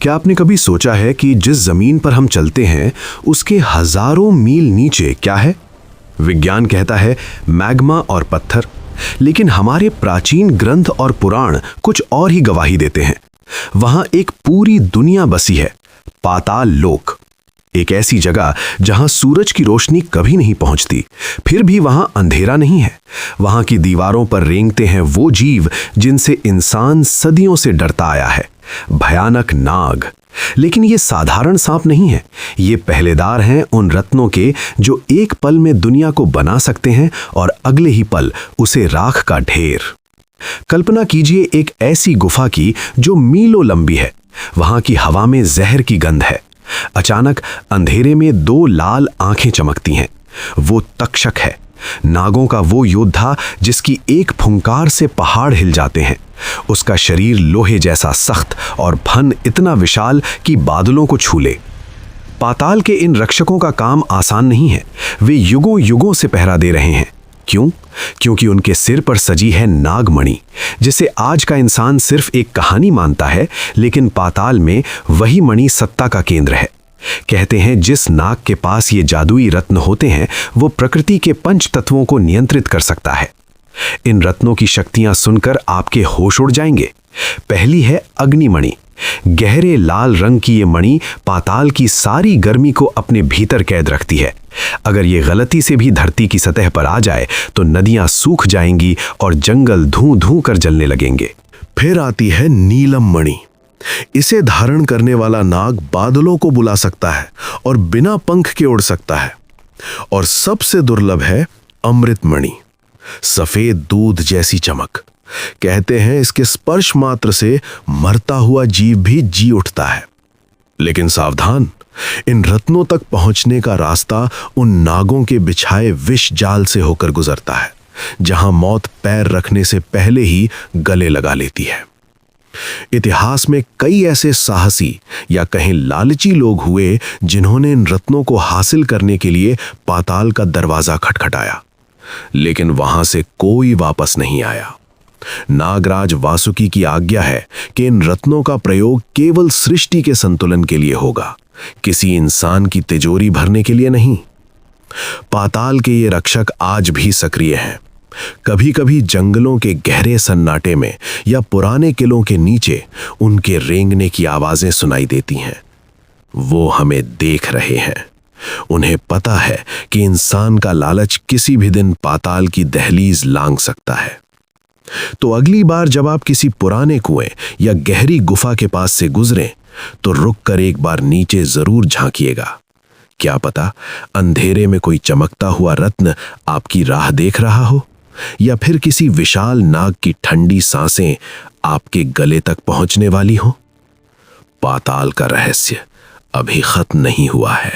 क्या आपने कभी सोचा है कि जिस जमीन पर हम चलते हैं उसके हजारों मील नीचे क्या है? विज्ञान कहता है मैग्मा और पत्थर, लेकिन हमारे प्राचीन ग्रंथ और पुराण कुछ और ही गवाही देते हैं। वहां एक पूरी दुनिया बसी है, पाताल लोक। एक ऐसी जगह जहां सूरज की रोशनी कभी नहीं पहुंचती, फिर भी वहां अंधेरा नहीं है। वहां की दीवारों पर रेंगते हैं वो जीव जिनसे इंसान सदियों से डरता आया है, भयानक नाग। लेकिन ये साधारण सांप नहीं है, ये पहलेदार हैं उन रत्नों के जो एक पल में दुनिया को बना सकते हैं और अगले ही पल उसे राख का ढेर। कल्पना कीजिए एक ऐसी गुफा की जो मीलों लंबी है। वहां की हवा में जहर की गंध है। अचानक अंधेरे में दो लाल आंखें चमकती हैं। वो तक्षक है, नागों का वो योद्धा जिसकी एक फुंकार से पहाड़ हिल जाते हैं। उसका शरीर लोहे जैसा सख्त और फन इतना विशाल कि बादलों को छू ले। पाताल के इन रक्षकों का काम आसान नहीं है। वे युगों युगों से पहरा दे रहे हैं। क्यों? क्योंकि उनके सिर पर सजी है नागमणि, जिसे आज का इंसान सिर्फ एक कहानी मानता है, लेकिन पाताल में वही मणि सत्ता का केंद्र है। कहते हैं जिस नाग के पास ये जादुई रत्न होते हैं वो प्रकृति के पंच तत्वों को नियंत्रित कर सकता है। इन रत्नों की शक्तियां सुनकर आपके होश उड़ जाएंगे। पहली है अग्निमणि। गहरे लाल रंग की ये मणि पाताल की सारी गर्मी को अपने भीतर कैद रखती है। अगर ये गलती से भी धरती की सतह पर आ जाए तो नदियां सूख जाएंगी और जंगल धूं धूं कर जलने लगेंगे। फिर आती है नीलम मणि। इसे धारण करने वाला नाग बादलों को बुला सकता है और बिना पंख के उड़ सकता है। और सबसे दुर्लभ है अमृत मणि, सफेद दूध जैसी चमक। कहते हैं इसके स्पर्श मात्र से मरता हुआ जीव भी जी उठता है। लेकिन सावधान, इन रत्नों तक पहुंचने का रास्ता उन नागों के बिछाए विष जाल से होकर गुजरता है, जहां मौत पैर रखने से पहले ही गले लगा लेती है। इतिहास में कई ऐसे साहसी या कहें लालची लोग हुए जिन्होंने इन रत्नों को हासिल करने के लिए पाताल का दरवाजा खटखटाया, लेकिन वहां से कोई वापस नहीं आया। नागराज वासुकी की आज्ञा है कि इन रत्नों का प्रयोग केवल सृष्टि के संतुलन के लिए होगा, किसी इंसान की तिजोरी भरने के लिए नहीं। पाताल के ये रक्षक आज भी सक्रिय हैं। कभी कभी जंगलों के गहरे सन्नाटे में या पुराने किलों के नीचे उनके रेंगने की आवाजें सुनाई देती हैं। वो हमें देख रहे हैं। उन्हें पता है कि इंसान का लालच किसी भी दिन पाताल की दहलीज लांघ सकता है। तो अगली बार जब आप किसी पुराने कुएं या गहरी गुफा के पास से गुजरें तो रुक कर एक बार नीचे जरूर झांकिएगा। क्या पता अंधेरे में कोई चमकता हुआ रत्न आपकी राह देख रहा हो, या फिर किसी विशाल नाग की ठंडी सांसें आपके गले तक पहुंचने वाली हो। पाताल का रहस्य अभी खत्म नहीं हुआ है।